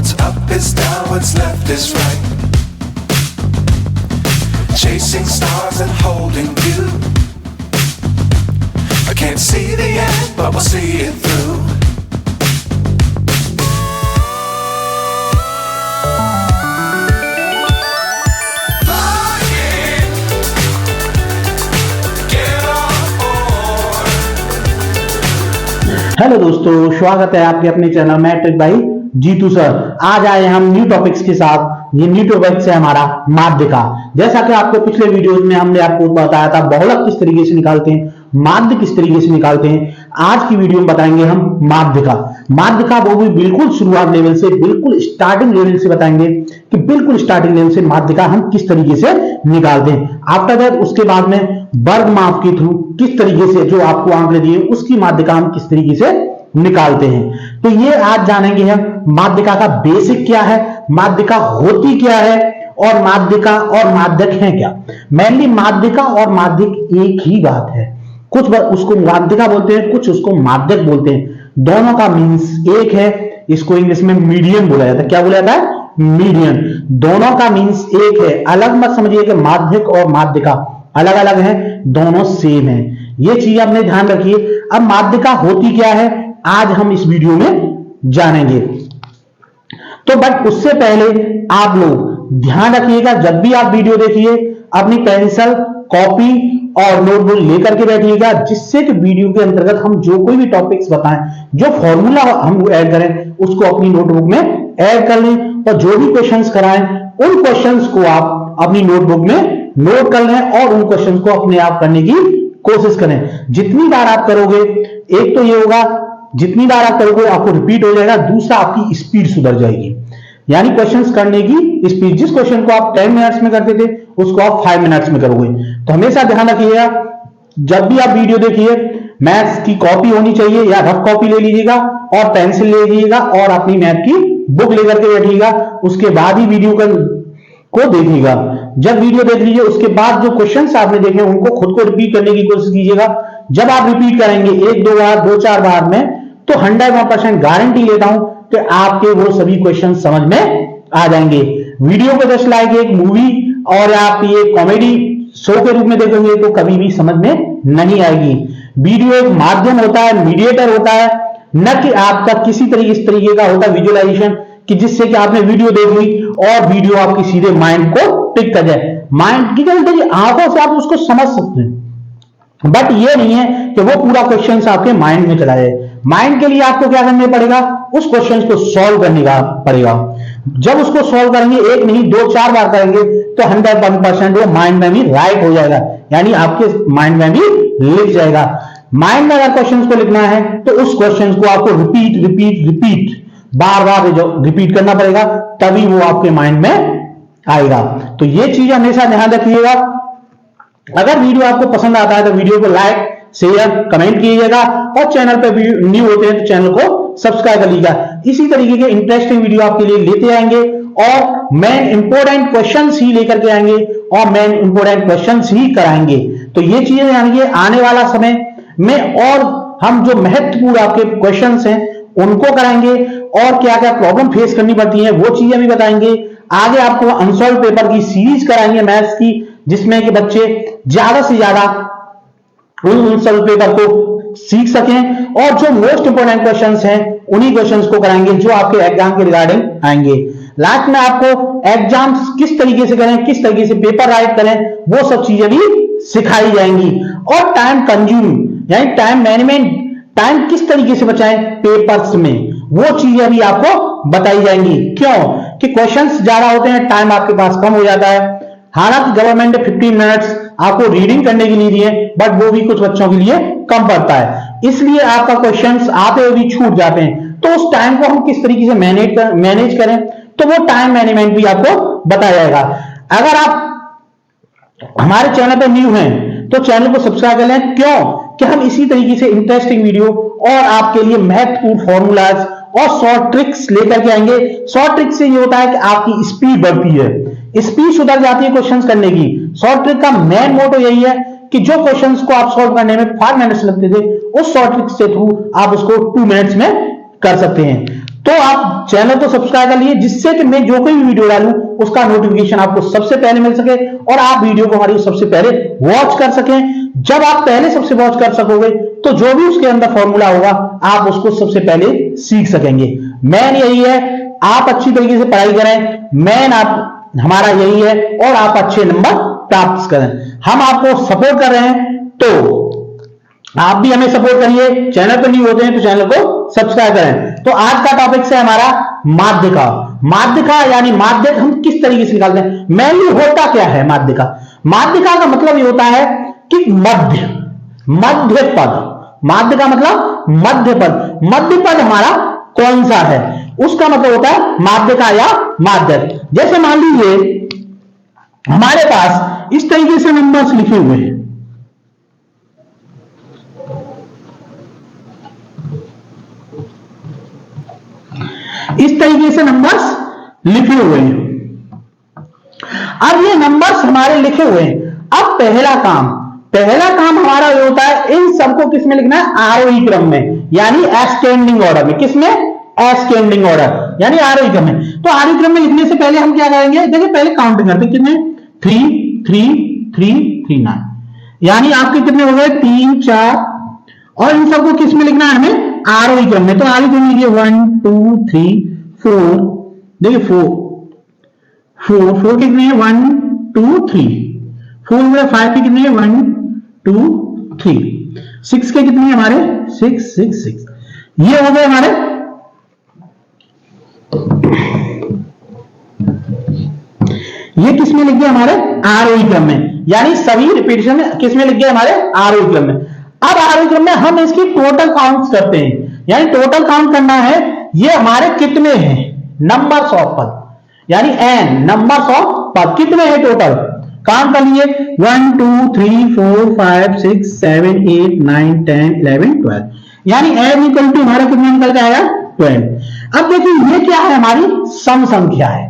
What's up is down, what's left is right. Chasing stars and holding you. I can't see the end, but we'll see it through. Hello दोस्तों, स्वागत है आपके अपने channel matric भाई Jitu sir. आज आए हम न्यू टॉपिक्स के साथ। ये न्यू टॉपिक्स है हमारा माध्यिका। जैसा कि आपको पिछले वीडियोस में हमने आपको बताया था बहुलक किस तरीके से निकालते हैं, माध्य किस तरीके से निकालते हैं। आज की वीडियो में बताएंगे हम माध्यिका। माध्यिका वो भी बिल्कुल शुरुआत लेवल से, बिल्कुल स्टार्टिंग लेवल से बताएंगे कि बिल्कुल स्टार्टिंग लेवल से माध्यिका हम किस तरीके से निकालते हैं। आफ्टर दैट उसके बाद में वर्ग माप के थ्रू किस तरीके से जो आपको आंकड़े दिए उसकी माध्यिका हम किस तरीके से निकालते हैं। तो ये आज जानेंगे हम माध्यिका का बेसिक क्या है, माध्यिका होती क्या है और माध्यिका और माध्यक है क्या। मेनली माध्यिका और माध्यिक एक ही बात है। कुछ उसको माध्यिका बोलते हैं, कुछ उसको माध्यक बोलते हैं। दोनों का मीन्स एक है। इसको इंग्लिश में मीडियन बोला जाता है। क्या बोला जाता है? मीडियन। दोनों का मीन्स एक है। अलग मत समझिए कि माध्यक और माध्यिका अलग अलग है, दोनों सेम है। ये चीज आपने ध्यान रखिए। अब माध्यिका होती क्या है आज हम इस वीडियो में जानेंगे। तो बट उससे पहले आप लोग ध्यान रखिएगा, जब भी आप वीडियो देखिए अपनी पेंसिल, कॉपी और नोटबुक लेकर के बैठिएगा, जिससे कि वीडियो के अंतर्गत हम जो कोई भी टॉपिक्स बताएं, जो फॉर्मूला हम ऐड करें उसको अपनी नोटबुक में ऐड कर लें और जो भी क्वेश्चंस कराएं उन क्वेश्चंस को आप अपनी नोटबुक में नोट कर लें और उन क्वेश्चंस को अपने आप करने की कोशिश करें। जितनी बार आप करोगे, एक तो ये होगा जितनी बार आप करोगे आपको रिपीट हो जाएगा, दूसरा आपकी स्पीड सुधर जाएगी। यानी क्वेश्चंस करने की स्पीड, जिस क्वेश्चन को आप 10 मिनट्स में करते थे उसको आप 5 मिनट्स में करोगे। तो हमेशा ध्यान रखिएगा, जब भी आप वीडियो देखिए मैथ्स की कॉपी होनी चाहिए या रफ कॉपी ले लीजिएगा और पेंसिल ले लीजिएगा और अपनी मैथ की बुक लेकर के बैठिएगा। उसके बाद ही वीडियो को देखिएगा। जब वीडियो देख लीजिए उसके बाद जो क्वेश्चंस आपने देखे उनको खुद को रिपीट करने की कोशिश कीजिएगा। जब आप रिपीट करेंगे 1-2 बार, 2-4 बार में, तो 100% गारंटी लेता हूं कि आपके वो सभी क्वेश्चन समझ में आ जाएंगे। वीडियो को जस्ट लाइक एक मूवी और आप ये कॉमेडी शो के रूप में देखोगे तो कभी भी समझ में नहीं आएगी। वीडियो एक माध्यम होता है, मीडिएटर होता है, न कि आपका किसी इस तरीके का होता है विजुअलाइजेशन कि जिससे कि आपने वीडियो देख ली और वीडियो आपकी सीधे माइंड को टिक कर जाए। माइंड की क्या, आंखों से आप उसको समझ सकते हैं, बट ये नहीं है कि वो पूरा क्वेश्चन आपके माइंड में चला जाए। माइंड के लिए आपको क्या करना पड़ेगा, उस क्वेश्चन को सॉल्व करने का पड़ेगा। जब उसको सॉल्व करेंगे, एक नहीं 2-4 बार करेंगे, तो 100% वो माइंड में भी राइट हो जाएगा, यानी आपके माइंड में भी लिख जाएगा। माइंड में अगर क्वेश्चन को लिखना है तो उस क्वेश्चन को आपको रिपीट बार बार रिपीट करना पड़ेगा, तभी वो आपके माइंड में आएगा। तो ये चीज हमेशा ध्यान रखिएगा। अगर वीडियो आपको पसंद आता है तो वीडियो को लाइक, शेयर, कमेंट कीजिएगा और चैनल पे न्यू होते हैं तो चैनल को सब्सक्राइब कर लीजिएगा। इसी तरीके के इंटरेस्टिंग वीडियो आपके लिए लेते आएंगे और मेन इंपोर्टेंट क्वेश्चंस ही लेकर के आएंगे और मेन इंपोर्टेंट क्वेश्चंस ही कराएंगे। तो ये चीजें जानिए आने वाला समय में, और हम जो महत्वपूर्ण आपके क्वेश्चंस हैं उनको कराएंगे और क्या क्या प्रॉब्लम फेस करनी पड़ती है वो चीजें भी बताएंगे। आगे आपको अनसॉल्व पेपर की सीरीज कराएंगे मैथ्स की, जिसमें कि बच्चे ज्यादा से ज्यादा अनसॉल्व पेपर को सीख सकें और जो मोस्ट इंपोर्टेंट क्वेश्चंस हैं उन्हीं क्वेश्चंस को कराएंगे जो आपके एग्जाम के रिगार्डिंग आएंगे। लास्ट में आपको एग्जाम्स किस तरीके से करें, किस तरीके से पेपर राइट करें, वो सब चीजें भी सिखाई जाएंगी। और टाइम कंज्यूम यानी टाइम मैनेजमेंट, टाइम किस तरीके से बचाएं पेपर्स में, वो चीजें भी आपको बताई जाएंगी। क्यों कि क्वेश्चंस ज्यादा होते हैं, टाइम आपके पास कम हो जाता है। हालांकि गवर्नमेंट ने 15 मिनट्स आपको रीडिंग करने के लिए दिए, बट वो भी कुछ बच्चों के लिए कम पड़ता है, इसलिए आपका क्वेश्चंस आते हुए भी छूट जाते हैं। तो उस टाइम को हम किस तरीके से मैनेज करें, तो वो टाइम मैनेजमेंट भी आपको बताया जाएगा। अगर आप हमारे चैनल पर न्यू हैं तो चैनल को सब्सक्राइब कर लें। क्यों कि हम इसी तरीके से इंटरेस्टिंग वीडियो और आपके लिए महत्वपूर्ण फॉर्मूलाज और शॉर्ट ट्रिक्स लेकर के आएंगे। शॉर्ट ट्रिक से ये होता है कि आपकी स्पीड बढ़ती है, स्पीड सुधर जाती है क्वेश्चंस करने की। शॉर्ट ट्रिक का मेन मोटो यही है कि जो क्वेश्चंस को आप सॉल्व करने में 5 मिनट्स लगते थे, उस शॉर्ट ट्रिक से थ्रू आप उसको 2 मिनट्स में कर सकते हैं। तो तो आप चैनल को सब्सक्राइब कर लिए, जिससे कि मैं जो कोई भी वीडियो डालूं उसका नोटिफिकेशन आपको सबसे पहले मिल सके और आप वीडियो को हमारी सबसे पहले वॉच कर सकें। जब आप पहले सबसे वॉच कर सकोगे तो जो भी उसके अंदर फॉर्मूला होगा आप उसको सबसे पहले सीख सकेंगे। मेन यही है, आप अच्छी तरीके से पढ़ाई करें, मेन आप हमारा यही है, और आप अच्छे नंबर प्राप्त करें। हम आपको सपोर्ट कर रहे हैं तो आप भी हमें सपोर्ट करिए। चैनल पर न्यू होते हैं तो चैनल को सब्सक्राइब करें। तो आज का टॉपिक है हमारा माध्यिका। माध्यिका यानी माध्यक हम किस तरीके से निकालते हैं, मेनली होता क्या है माध्यिका। माध्यिका का मतलब ये होता है कि मध्य, मध्य पद। माध्य का मतलब मध्य पद। मध्य पद हमारा कौन सा है उसका मतलब होता है माध्यिका या माध्यक। जैसे मान लीजिए हमारे पास इस तरीके से नंबर्स लिखे हुए हैं, इस तरीके से नंबर्स लिखे हुए हैं। अब ये नंबर्स हमारे लिखे हुए हैं। अब पहला काम हमारा ये होता है इन सबको किस में लिखना है, आरोही क्रम में, यानी एस्केंडिंग ऑर्डर में। किसमें, एस्केंडिंग ऑर्डर यानी आरोही क्रम में। तो आरोही क्रम में लिखने से पहले हम क्या करेंगे, देखिए पहले काउंटिंग करते हैं, कितने 3 3 3 3 9, यानी आपके कितने हो गए 3 4, और इन सबको किस में लिखना है हमें, आरोही क्रम में। तो आरोही क्रम में लिखिए 1 2 3 4, देखिए 4 कितने हैं 1 2 3, 4 में 5 के कितने हैं 1 2 3, 6 के कितने हैं हमारे 6 6 6, ये हो गए हमारे। ये किस में लिख गए हमारे, आरोही क्रम में, यानी सभी रिपीटिशन किस में लिख गए हमारे, आरोही क्रम में। अब आरोही क्रम में हम इसकी टोटल काउंट करते हैं, यानी टोटल काउंट करना है ये हमारे कितने हैं, नंबर्स ऑफ पद, यानी n नंबर्स ऑफ पद कितने हैं टोटल, काउंट कर लिए 1 2 3 4 5 6 7 8 9 10 11 12, यानी n इक्वल टू हमारा कितना निकल के आएगा 12। अब देखिए ये क्या है, हमारी सम संख्या है।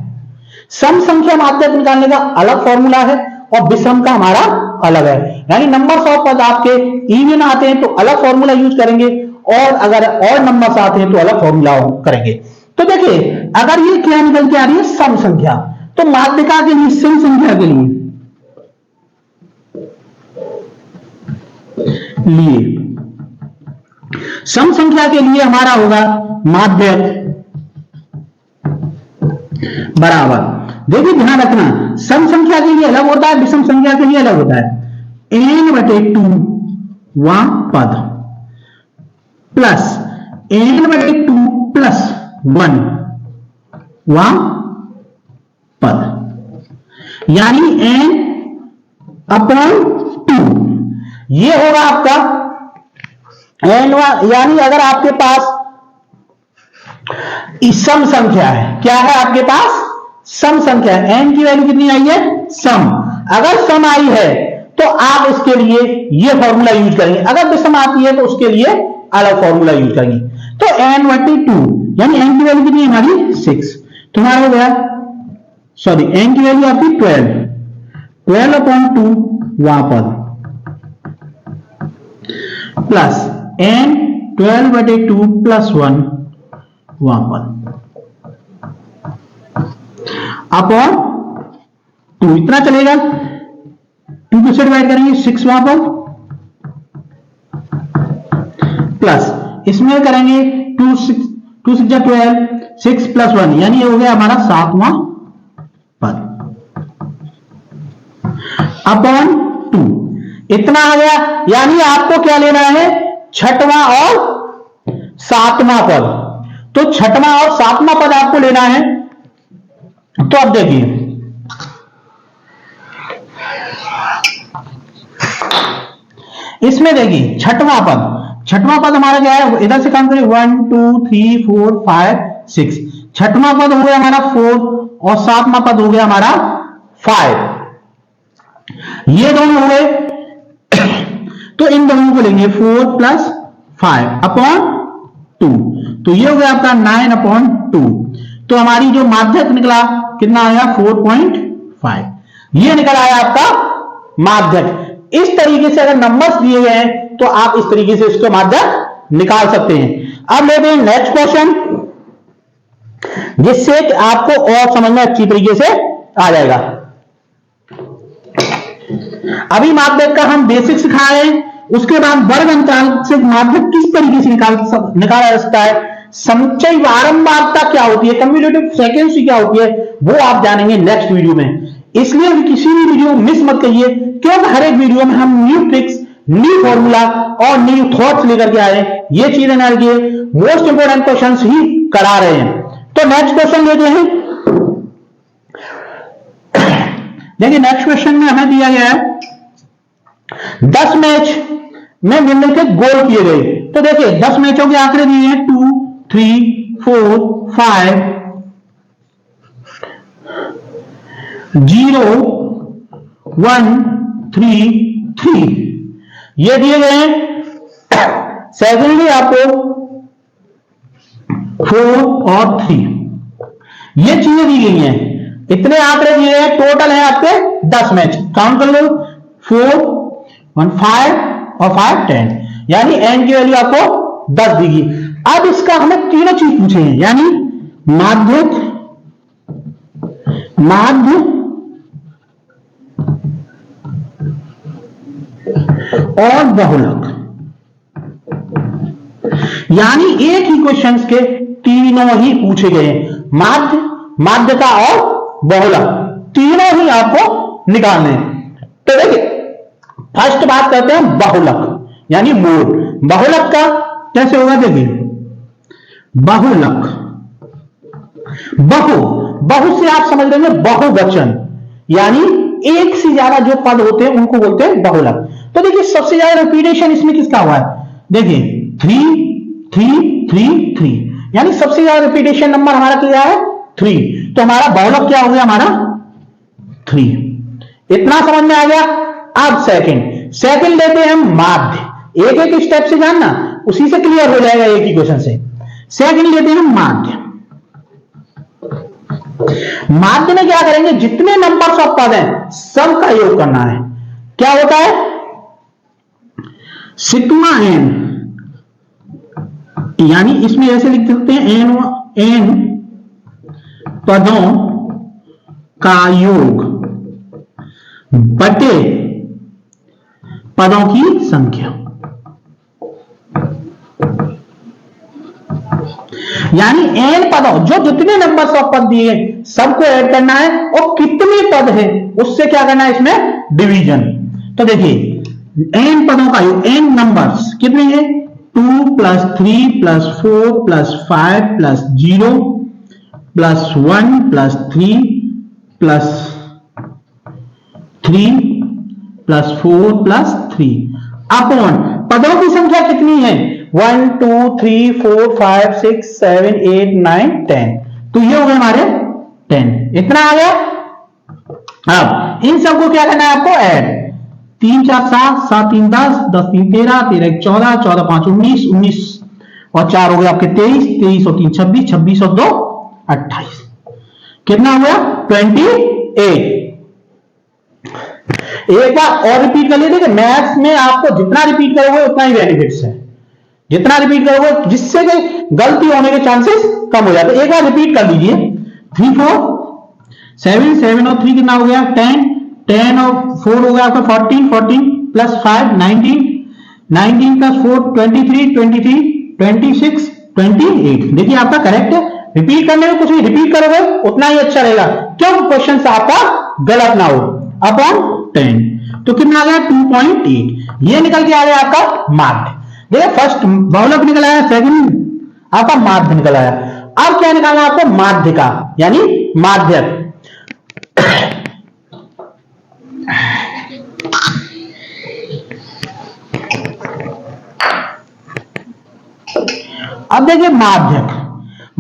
सम संख्या माध्यक निकालने का अलग फॉर्मूला है और विषम का हमारा अलग है, यानी नंबर्स ऑफ पद आपके इवन आते हैं तो अलग फॉर्मूला यूज करेंगे, और अगर और नंबर्स आते हैं तो अलग फॉर्मूला करेंगे। तो देखिए अगर ये क्या निकल के आ रही है सम संख्या, तो माध्यिका के लिए सम संख्या के लिए सम संख्या के लिए हमारा होगा माध्यक बराबर, देखिए ध्यान रखना सम संख्या के लिए अलग होता है, विषम संख्या के लिए अलग होता है, n/2 वां पद प्लस n/2 प्लस 1 वां पद, यानी n/2 ये होगा आपका n, यानी अगर आपके पास सम संख्या है, क्या है आपके पास सम संख्या है, n की वैल्यू कितनी आई है सम, अगर सम आई है तो आप इसके लिए ये फॉर्मूला यूज करेंगे, अगर विषम आती है तो उसके लिए अलग फॉर्मूला यूज करेंगे। तो n/2 यानी n की वैल्यू कितनी है हमारी 6, तो हमारा हो गया सॉरी n की वैल्यू आपकी 12/2 वहां पद प्लस n 12/2 प्लस 1 वहां पद अपॉन 2, इतना चलेगा, 2 किससे डिवाइड करेंगे 6 वहां पर प्लस इसमें करेंगे 2 6 12 6 प्लस 1, यानी ये हो गया हमारा 7वां पद अपॉन 2, इतना आ गया। यानी आपको क्या लेना है 6वां और 7वां पद, तो 6वां और 7वां पद आपको लेना है। तो अब देखिए इसमें देखिए 6वां पद हमारा क्या है, इधर से काम करें 1 2 3 4 5 6, 6वां पद हो गया हमारा 4 और 7वां पद हो गया हमारा 5, ये दोनों हो गए। तो इन दोनों को लेंगे 4 प्लस 5 अपॉन 2, तो ये हो गया आपका 9/2, तो हमारी जो माध्यक निकला कितना आया 4.5, ये निकल आया आपका माध्यक। इस तरीके से अगर नंबर्स दिए गए हैं तो आप इस तरीके से इसको माध्यक निकाल सकते हैं। अब लेते हैं नेक्स्ट क्वेश्चन। जिससे कि आपको और समझ में अच्छी तरीके से आ जाएगा। अभी माध्यक का हम बेसिक सिखाए, उसके बाद वर्ग अंतराल से माध्यक किस तरीके से निकाला जा सकता है, संचय बारंबारता क्या होती है, कम्यूटेटिव फ्रीक्वेंसी क्या होती है, वो आप जानेंगे नेक्स्ट वीडियो में। इसलिए किसी भी वीडियो मिस मत करिए, क्योंकि हर एक वीडियो में हम न्यू ट्रिक्स, न्यू फॉर्मूला और न्यू थॉट्स लेकर के आए। ये चीजें ना लिए मोस्ट इंपोर्टेंट क्वेश्चंस ही करा रहे हैं। तो नेक्स्ट क्वेश्चन लेते हैं। देखिए नेक्स्ट क्वेश्चन में हमें दिया गया है 10 मैच में निम्नलिखित गोल किए गए। तो देखिए 10 मैचों के आंकड़े दिए हैं 2, 3, 4, 5, 0, 1, 3, 3 ये दिए गए हैं। सेकेंडली आपको 4 और 3 ये चीजें दी गई हैं। इतने आंकड़े दिए हैं, टोटल है आपके 10 मैच। काउंट कर लो, 4, 1, 5 और 5, 10, यानी एन की वैल्यू आपको 10 देगी। अब इसका हमें तीनों चीज पूछे हैं, यानी माध्यक, माध्य और बहुलक, यानी एक ही क्वेश्चन के तीनों ही पूछे गए हैं। माध्य, माध्यका और बहुलक तीनों ही आपको निकालने हैं। तो देखिए फर्स्ट बात करते हैं बहुलक यानी मोड। बहुलक का कैसे होगा, देखिए बहुलक, बहु, बहु से आप समझ लेंगे बहुवचन, यानी एक से ज्यादा जो पद होते हैं उनको बोलते हैं बहुलक। तो देखिए सबसे ज्यादा रिपीटेशन इसमें किसका हुआ है, देखिए 3, 3, 3, 3, यानी सबसे ज्यादा रिपीटेशन नंबर हमारा क्या है 3। तो हमारा बहुलक क्या हो गया, हमारा 3। इतना समझ में आ गया। अब सेकंड लेते हैं हम माध्य। एक एक स्टेप से जानना, उसी से क्लियर हो जाएगा एक ही क्वेश्चन से। सेकंड लेते हैं माध्य। माध्य में क्या करेंगे, जितने नंबर्स ऑफ पद हैं सब का योग करना है। क्या होता है, सिग्मा एन, यानी इसमें ऐसे लिख सकते हैं एन पदों का योग बटे पदों की संख्या, यानी एन पदों, जो जितने नंबर ऑफ पद दिए सबको ऐड करना है, और कितने पद हैं उससे क्या करना है इसमें डिवीजन। तो देखिए एन पदों का योग, एन नंबर्स कितने हैं, 2 + 3 + 4 + 5 + 0 + 1 + 3 + 3 + 4 + 3 अपॉन पदों की संख्या कितनी है, 1, 2, 3, 4, 5, 6, 7, 8, 9, 10। तो ये हो गए हमारे 10। इतना आ गया। अब इन सबको क्या करना है आपको ऐड, 3 4 7, 7 3 10, 10 3 13, 13 1 14, 14 5 19, 19 और 4 हो गया आपके 23, 23 और 3 26, 26 और 2 28। कितना हो गया 28। एक बार और रिपीट कर लीजिए। मैथ्स में आपको जितना रिपीट करोगे उतना ही बेनिफिट्स है, जितना रिपीट करोगे जिससे कि गलती होने के चांसेस कम हो जाते हैं। एक बार रिपीट कर लीजिए, 3 4 7, 7 और 3 कितना हो गया 10, 10 और 4 हो गया आपका 14, 14 + 5 19, 19 + 4 23, 23 26 28। देखिए आपका करेक्ट है। रिपीट करने में कुछ नहीं, रिपीट करोगे उतना ही अच्छा रहेगा, क्यों क्वेश्चन से आपका गलत ना हो। अपॉन 10 तो कितना आ गया 2.8। ये निकल के आ गया आपका माध्य। देखिए फर्स्ट बहुलक निकल आया, सेकंड आपका माध्य निकल आया। अब क्या निकालना आपको, माध्य का, यानी माध्यक। अब देखिए माध्यक,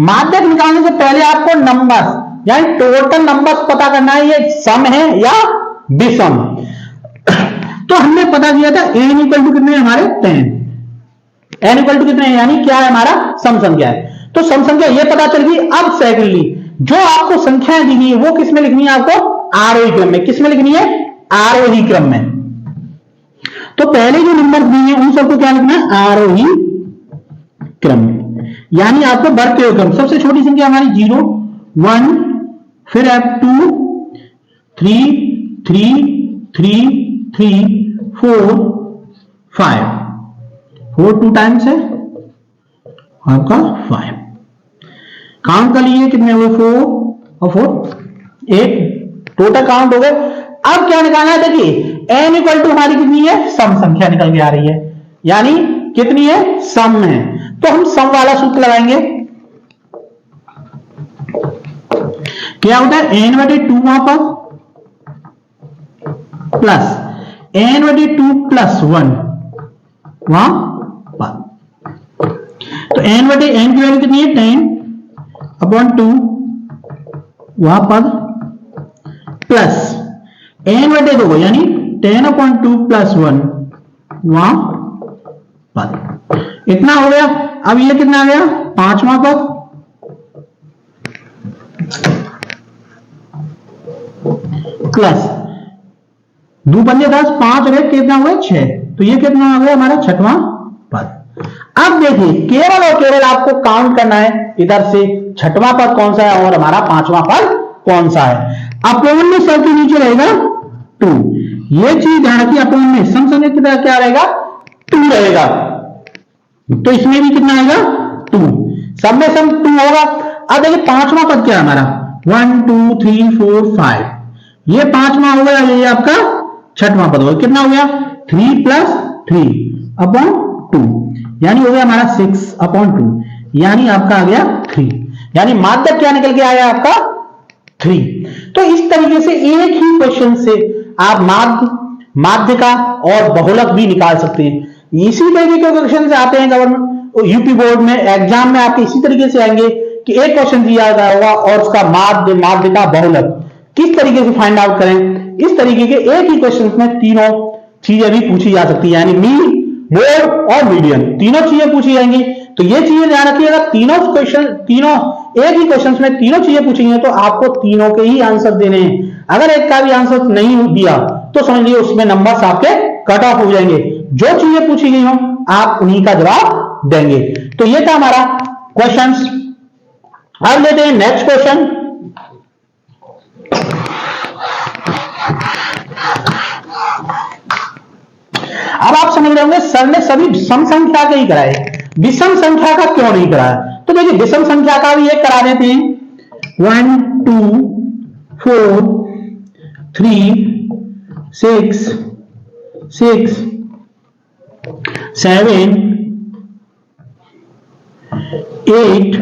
माध्यक निकालने से पहले आपको नंबर यानी टोटल नंबर्स पता करना है, ये सम है या विषम। तो हमने पता किया था n = कितने हमारे 10, n = कितने यानी क्या है हमारा सम संख्या है। तो सम संख्या ये पता चल गई। अब सेकंडली जो आपको संख्याएं दी गई है वो किसमें लिखनी है, आपको आरोही क्रम में। किसमें लिखनी है, आरोही क्रम में। तो पहले जो नंबर दिए हैं उन सबको क्या लिखना है, आरोही क्रम, यानी आपको बढ़ते हुए क्रम। सबसे छोटी संख्या हमारी 0, 1, फिर अब 2, 3, 3, 3, 3, 4, 5, 4 2 टाइम्स है आपका 5। काउंट कर लीजिए कितने हुए, 4 और 4 8, टोटल काउंट हो गए। अब क्या निकालना है, देखिए n इक्वल टू हमारी कितनी है, सम संख्या निकल के आ रही है, यानी कितनी है, सम है। तो हम सम वाला सूत्र लगाएंगे। क्या होता है, n/2 वहां पर प्लस n/2 प्लस 1 वहां पर। तो n/n की वैल्यू कितनी है, 10/2 वहां पर प्लस n/2 यानी 10/2 प्लस 1 वहां पर। इतना हो गया। अब ये कितना आ गया, 5वां पद प्लस 2 पंजे 10, 5 और 1 कितना हुआ, 6। तो ये कितना आ गया हमारा 6वां पद। अब देखिए केवल और केवल आपको काउंट करना है इधर से 6वां पद कौन सा है और हमारा 5वां पद कौन सा है। अपोन में सब के नीचे रहेगा 2, ये चीज ध्यान रखिए। अपोन में सम संख्या कितना क्या रहेगा, 2 रहेगा। तो इसमें भी कितना आएगा, 2, सब में सम 2 होगा। अब देखिए 5वां पद क्या है हमारा, 1 2 3 4 5, ये 5वां हो गया, ये आपका 6वां पद होगा। कितना हो गया, 3 + 3/2 यानी हो गया हमारा 6/2, यानी आपका आ गया 3, यानी माध्यक क्या निकल के आया आपका 3। तो इस तरीके से एक ही क्वेश्चन से आप माध्यिका और बहुलक भी निकाल सकते हैं। इसी तरीके के क्वेश्चन से आते हैं गवर्नमेंट यूपी बोर्ड में एग्जाम में, आपके इसी तरीके से आएंगे कि एक क्वेश्चन दिया गया होगा और उसका माध्यिका बहुलक किस तरीके से फाइंड आउट करें। इस तरीके के एक ही क्वेश्चन में तीनों चीजें भी पूछी जा सकती है, यानी मीन, मोड और मीडियन, तीनों चीजें पूछी जाएंगी। तो ये चीजें ध्यान रखिएगा, तीनों एक ही क्वेश्चन में तीनों चीजें पूछी हैं तो आपको तीनों के ही आंसर देने हैं। अगर एक का भी आंसर नहीं दिया तो समझ लीजिए उसमें नंबर्स आपके कट ऑफ हो जाएंगे। जो चीजें पूछी गई हो आप उन्हीं का जवाब देंगे। तो ये था हमारा क्वेश्चंस। अब लेते हैं नेक्स्ट क्वेश्चन। अब आप समझ रहे होंगे सर ने सभी सम संख्या के ही कराए, विषम संख्या का क्यों नहीं कराया। तो देखिए विषम संख्या का भी एक करा देते हैं, 1 2 4 3 6 6 7 8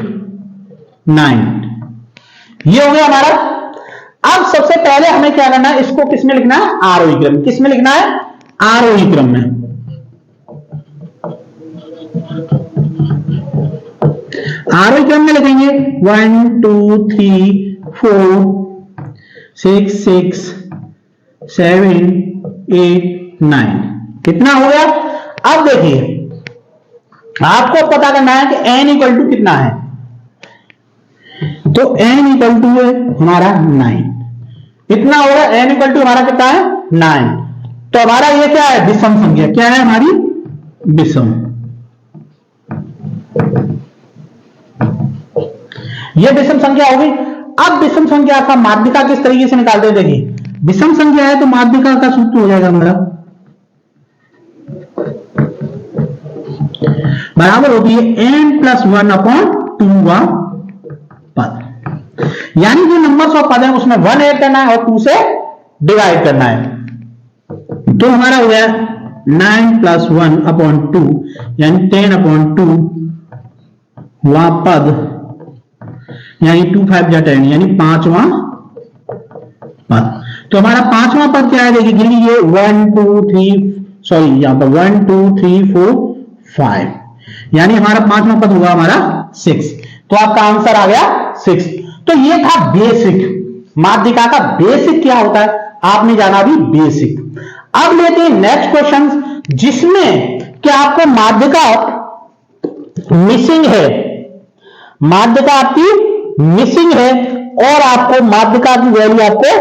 9, ये हो गया हमारा। अब सबसे पहले हमें क्या करना है, इसको किसमें लिखना है, आरोही क्रम। किसमें लिखना है, आरोही क्रम में। आरोही क्रम में लिखेंगे 1 2 3 4 6 6 7 8 9, कितना हो गया। अब देखिए आपको पता करना है कि n इक्वल टू कितना है। तो n इक्वल टू है हमारा 9, इतना होगा। n इक्वल टू हमारा कितना है, 9। तो हमारा ये क्या है, विषम संख्या। क्या है हमारी, विषम। ये विषम संख्या होगी। अब विषम संख्या का माध्यिका किस तरीके से निकालते हैं, देखिए विषम संख्या है तो माध्यिका का सूत्र हो जाएगा हमारा बराबर होती है n + 1/2 पद, यानी जो नंबर्स ऑफ पद है उसमें 1 ऐड करना है और 2 से डिवाइड करना है। तो हमारा हो गया 9 + 1/2 यानी 10/2 वहां पद, यानी 2 5 या 10 यानी 5वां पद। तो हमारा 5वां पद क्या है, देखिए गिन लीजिए 1 2 3 सॉरी यहां पर 1 2 3 4 5, यानी हमारा 5वां पद होगा हमारा 6। तो आपका आंसर आ गया 6। तो ये था बेसिक, माध्यिका का बेसिक क्या होता है आपने जाना भी बेसिक। अब लेते हैं नेक्स्ट क्वेश्चन, जिसमें क्या आपको माध्यिका मिसिंग है, माध्यिका आपकी मिसिंग है और आपको माध्यिका की वैल्यू आपको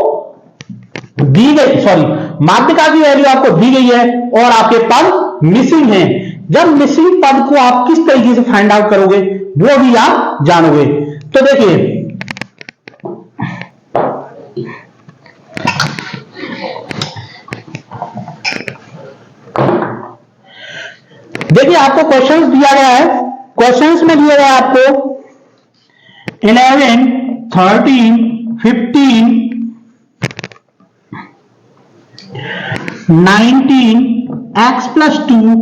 दी गई, सॉरी माध्यिका की वैल्यू आपको दी गई है और आपके पद मिसिंग है। जब मिसिंग पद को आप किस तरीके से फाइंड आउट करोगे वो भी आप जानोगे। तो देखिए देखिए आपको क्वेश्चंस दिया गया है, क्वेश्चंस में दिया गया है आपको 11, 13, 15, 19, x+2,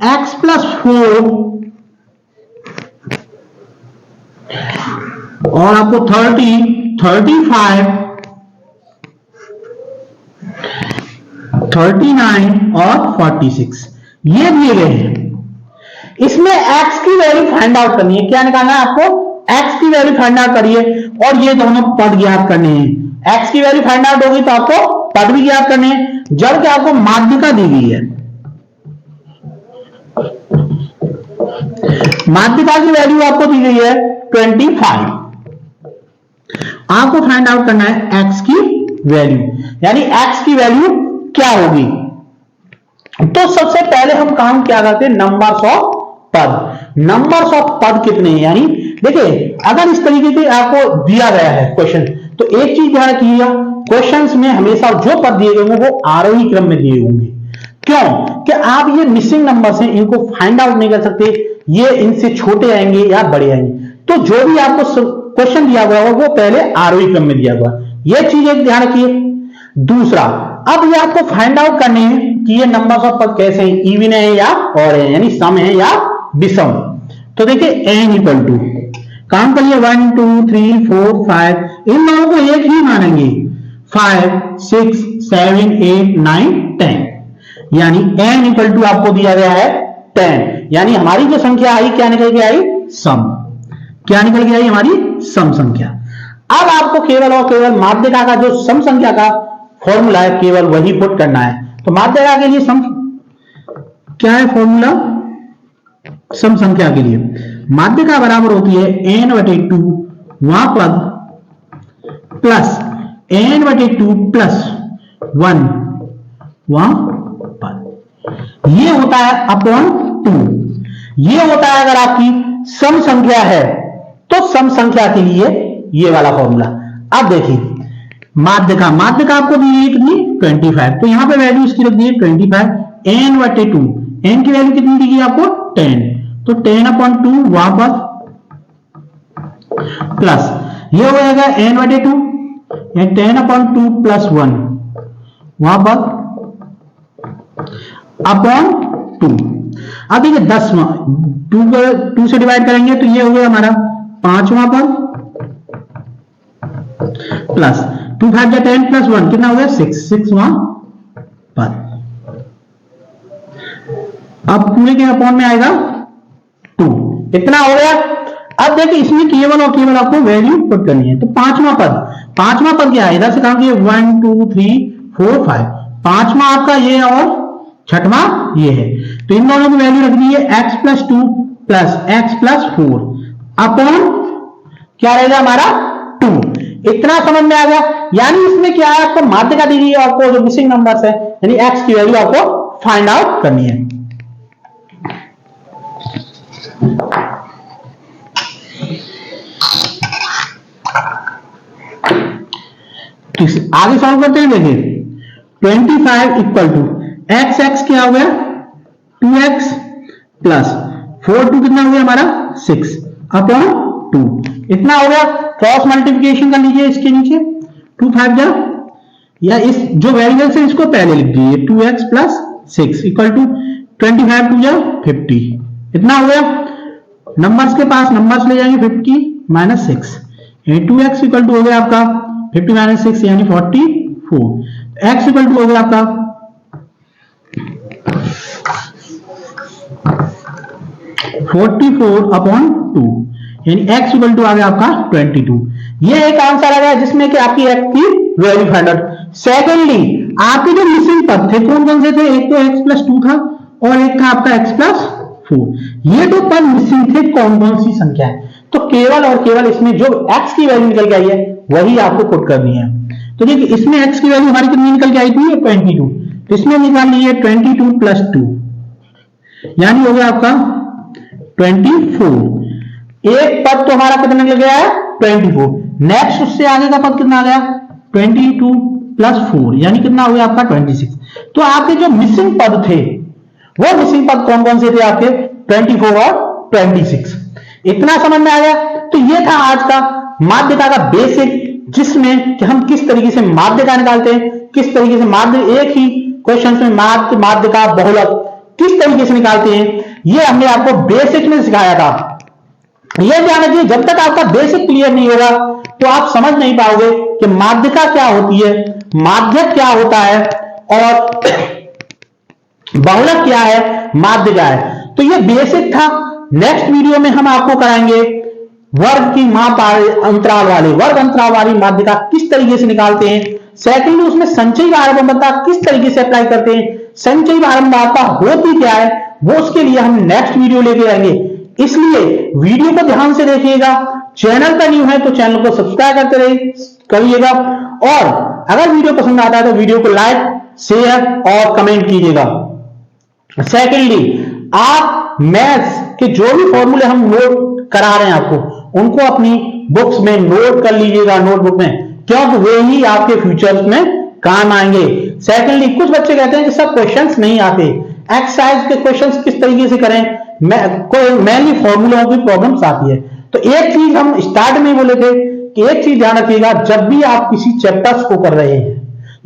x+4 और आपको 30, 35, 39 और 46 ये दिए गए हैं। इसमें x की वैल्यू फाइंड आउट करनी है। क्या निकालना है आपको? x की वैल्यू फाइंड आउट करिए और ये दोनों पद ज्ञात करने हैं। x की वैल्यू फाइंड आउट होगी तो आपको पद भी ज्ञात करने हैं। जब कि आपको माध्यिका दी गई है, माध्यिका की वैल्यू आपको दी गई है 25। आपको फाइंड आउट करना है x की वैल्यू, यानी x की वैल्यू क्या होगी। तो सबसे पहले हम काम क्या करते हैं, नंबर्स ऑफ पद। नंबर्स ऑफ पद कितने हैं, यानी देखिए अगर इस तरीके से आपको दिया गया है क्वेश्चन, तो एक चीज ध्यान रखिएगा, क्वेश्चंस में हमेशा जो पद दिए गए होंगे वो आरोही क्रम में दिए होंगे। क्यों कि आप ये मिसिंग नंबर्स हैं, इनको फाइंड आउट नहीं कर सकते, ये इनसे छोटे आएंगे या बड़े आएंगे। तो जो भी आपको क्वेश्चन दिया हुआ है वो पहले आरोही क्रम में दिया हुआ, ये चीज एक ध्यान रखिए। दूसरा, अब ये आपको फाइंड आउट करने हैं कि ये नंबर्स ऑफ पद कैसे हैं, इवन है या ऑड है, यानी सम है या विषम। तो देखिए n इक्वल टू, काम करिए 1 2 3 4 5, इन दोनों को एक ही मानेंगे, 5 6 7 8 9 10, यानी n इक्वल टू आपको दिया गया है 10, यानी हमारी जो संख्या आई क्या निकल के आई, सम। क्या निकल के आई, हमारी सम संख्या। अब आपको केवल और केवल माध्यिका का जो सम संख्या का फॉर्मूला है केवल वही पुट करना है। तो माध्यिका के लिए सम क्या है फॉर्मूला, सम संख्या के लिए माध्यिका बराबर होती है n/2 वहां पद प्लस n/2 प्लस 1 वहां पद, ये होता है अपॉन 2। ये होता है अगर आपकी सम संख्या है तो सम संख्या के लिए ये वाला फॉर्मूला। अब देखिए माध्यिका आपको दी है कितनी, 25, तो यहां पे वैल्यू इसकी रख दी है 25, n/2, n की वैल्यू कितनी दी गई आपको 10, तो 10/2 वहां पर प्लस ये हो जाएगा n/2 या 10/2 प्लस 1 वहां पर अपॉन 2। अब देखिए 10वां 2 से डिवाइड करेंगे तो ये हो गया हमारा 5वां पर प्लस 2 5 10 प्लस 1 कितना हो गया 6वां पर। अब पूरे के अपॉन में आएगा 2, इतना हो गया। अब देखिए इसमें केवल और केवल आपको वैल्यू पुट करनी है। तो 5वां पद क्या है, इधर से काम किया 1 2 3 4 5, 5वां आपका ये और 6वां ये है, तो इन दोनों की वैल्यू रख दी है x+2 प्लस x+4 अपॉन क्या रहेगा हमारा 2। इतना समझ में आ गया। यानी इसमें क्या है, आपको माध्यिका दी गई है, आपको जो मिसिंग नंबर्स है यानी x की वैल्यू आपको फाइंड आउट करनी है। आगे सॉल्व करते हैं। देखिए 25 इक्वल टू x क्या हो गया 2x प्लस 4 2 कितना हो गया हमारा 6 अपॉन 2, इतना हो गया। क्रॉस मल्टीप्लिकेशन कर लीजिए इसके नीचे, 2 5 जा, या इस जो वेरिएबल्स है इसको पहले लिख दीजिए 2x प्लस 6 इक्वल टू 25 2 जा 50, इतना हो गया। नंबर्स के पास नंबर्स ले जाएंगे 50 माइनस 6, 2x इक्वल टू हो गया आपका 50 माइनस 6 यानी 44, x इक्वल टू हो गया आपका 44 अपॉन 2, यानी x इक्वल टू आ गया आपका 22। ये एक आंसर आ गया जिसमें कि आपकी x की वैल्यू फाइंड आउट। सेकेंडली आपके जो मिसिंग पद थे कौन कौन से थे, एक तो x+2 था और एक था आपका x+4। ये दो पद मिसिंग थे कौन कौन सी संख्या है, तो केवल और केवल इसमें जो x की वैल्यू निकल के आई है वही आपको पुट करनी है। तो देखिए इसमें x की वैल्यू हमारी कितनी निकल के आई थी 22, तो इसमें निकालनी है 22 प्लस 2 यानी हो गया आपका 24। एक पद तो हमारा कितना निकल गया है 24। नेक्स्ट उससे आगे का पद कितना आ गया 22 प्लस 4 यानी कितना हो गया आपका 26। तो आपके जो मिसिंग पद थे वो मिसिंग पद कौन कौन से थे आपके 24 और 26। इतना समझ में आ गया। तो ये था आज का माध्यिका का बेसिक, जिसमें कि हम किस तरीके से माध्यिका निकालते हैं, किस तरीके से माध्य एक ही क्वेश्चन में माध्यिका बहुलक किस तरीके से निकालते हैं, ये हमने आपको बेसिक में सिखाया था। ये ध्यान रखिए, जब तक आपका बेसिक क्लियर नहीं होगा तो आप समझ नहीं पाओगे कि माध्यिका क्या होती है, माध्यक क्या होता है और बहुलक क्या है, माध्य क्या है। तो ये बेसिक था। नेक्स्ट वीडियो में हम आपको कराएंगे वर्ग की माप अंतराल वाली माध्यिका किस तरीके से निकालते हैं। सेकंड, उसमें संचयी बारंबारता किस तरीके से अप्लाई करते हैं, संचयी बारंबारता होती क्या है, वो उसके लिए हम नेक्स्ट वीडियो लेके आएंगे। इसलिए वीडियो को ध्यान से देखिएगा। चैनल पर न्यू है तो चैनल को सब्सक्राइब करते करिएगा, और अगर वीडियो पसंद आता है तो वीडियो को लाइक, शेयर और कमेंट कीजिएगा। सेकेंडली, आप मैथ्स के जो भी फॉर्मूले हम नोट करा रहे हैं आपको, उनको अपनी बुक्स में नोट कर लीजिएगा, नोटबुक में, क्योंकि वे ही आपके फ्यूचर्स में काम आएंगे। सेकेंडली, कुछ बच्चे कहते हैं कि सब क्वेश्चंस नहीं आते, एक्सरसाइज के क्वेश्चंस किस तरीके से करें, मेनली फॉर्मूलों की प्रॉब्लम्स आती है। तो एक चीज हम स्टार्ट में बोले थे कि एक चीज ध्यान रखिएगा, जब भी आप किसी चैप्टर्स को कर रहे हैं,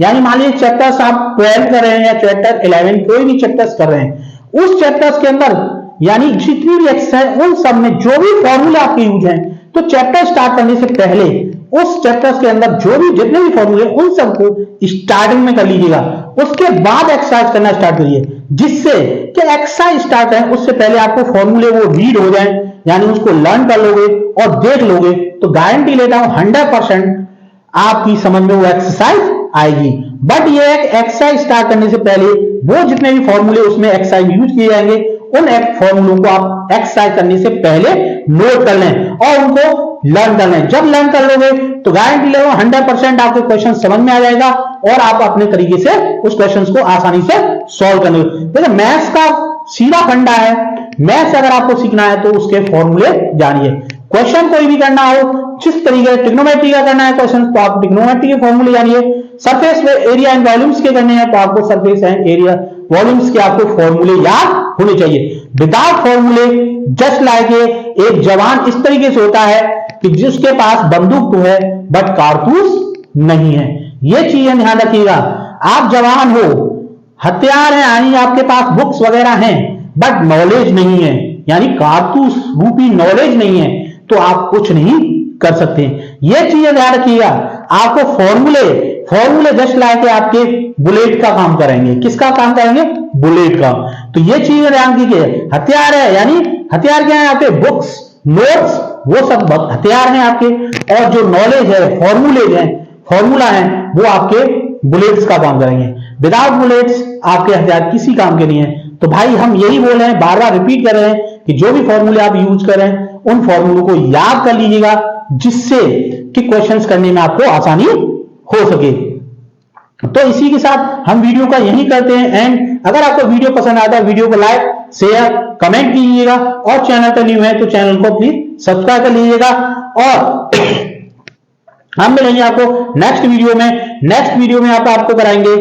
यानी मान लीजिए चैप्टर्स आप 12 कर रहे हैं या चैप्टर 11 कोई भी चैप्टर्स कर रहे हैं, उस चैप्टर्स के अंदर यानी जितनी भी एक्सरसाइज उन सब में जो भी फॉर्मूले आपके यूज हैं, तो चैप्टर स्टार्ट करने से पहले उस चैप्टर्स के अंदर जो भी जितने भी फॉर्मूले उन सबको स्टार्टिंग में कर लीजिएगा। उसके बाद एक्सरसाइज करना स्टार्ट करिए, जिससे कि एक्सरसाइज स्टार्ट है उससे पहले आपको फॉर्मूले वो रीड हो जाए, यानी उसको लर्न कर लोगे और देख लोगे, तो गारंटी लेता हूं 100% आपकी समझ में वो एक्सरसाइज आएगी। बट ये एक एक्सरसाइज स्टार्ट करने से पहले वो जितने भी फॉर्मूले उसमें एक्सरसाइज यूज किए जाएंगे, उन फॉर्मूलों को आप एक्सरसाइज करने से पहले नोट कर लें और उनको लर्न कर लें। जब लर्न कर लोगे तो गारंटी ले 100% आपके क्वेश्चन समझ में आ जाएगा और आप अपने तरीके से उस क्वेश्चन को आसानी से सॉल्व कर लोगे। देखो, मैथ्स का सीधा फंडा है। मैथ्स अगर आपको सीखना है तो उसके फॉर्मूले जानिए। क्वेश्चन कोई भी करना हो, जिस तरीके से ट्रिग्नोमेट्री का करना है क्वेश्चन, तो आप ट्रिग्नोमेट्री के फॉर्मूले जानिए। सरफेस एरिया एंड वॉल्यूम्स के करने हैं तो आपको सरफेस एंड एरिया वॉल्यूम्स के आपको फॉर्मूले याद होने चाहिए। विदाउट फॉर्मूले जस्ट लाइक एक जवान इस तरीके से होता है कि जिसके पास बंदूक तो है बट कारतूस नहीं है। ये चीजें ध्यान रखिएगा। आप जवान हो, हथियार है, यानी आपके पास बुक्स वगैरह हैं, बट नॉलेज नहीं है, यानी कारतूस रूपी नॉलेज नहीं है, तो आप कुछ नहीं कर सकते। ये चीजें ध्यान रखिएगा। आपको फॉर्मूले जस्ट लाके आपके बुलेट का काम करेंगे। किसका काम करेंगे? बुलेट का। तो ये चीजें ध्यान कीजिए। हथियार है, यानी हथियार क्या है आपके? बुक्स, नोट्स, वो सब हथियार हैं आपके, और जो नॉलेज है, फॉर्मूला है, वो आपके बुलेट्स का काम करेंगे। विदाउट बुलेट्स आपके हथियार किसी काम के नहीं है। तो भाई हम यही बोल रहे हैं, बार बार रिपीट कर रहे हैं कि जो भी फॉर्मूले आप यूज कर रहे हैं उन फॉर्मूलों को याद कर लीजिएगा, जिससे कि क्वेश्चंस करने में आपको आसानी हो सके। तो इसी के साथ हम वीडियो का यही करते हैं एंड अगर आपको वीडियो पसंद आता है, वीडियो को लाइक, शेयर, कमेंट कीजिएगा, और चैनल पर न्यू है तो चैनल को प्लीज सब्सक्राइब कर लीजिएगा। और हम मिलेंगे आपको नेक्स्ट वीडियो में आपको कराएंगे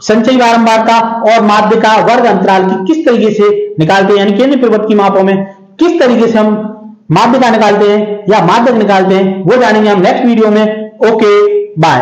संचयी बारंबारता और माध्यिका वर्ग अंतराल की किस तरीके से निकालते हैं, यानी केंद्रीय प्रवृत्त की मापों में किस तरीके से हम माध्यिका निकालते हैं या माध्यक निकालते हैं, वो जानेंगे हम नेक्स्ट वीडियो में। Okay, bye.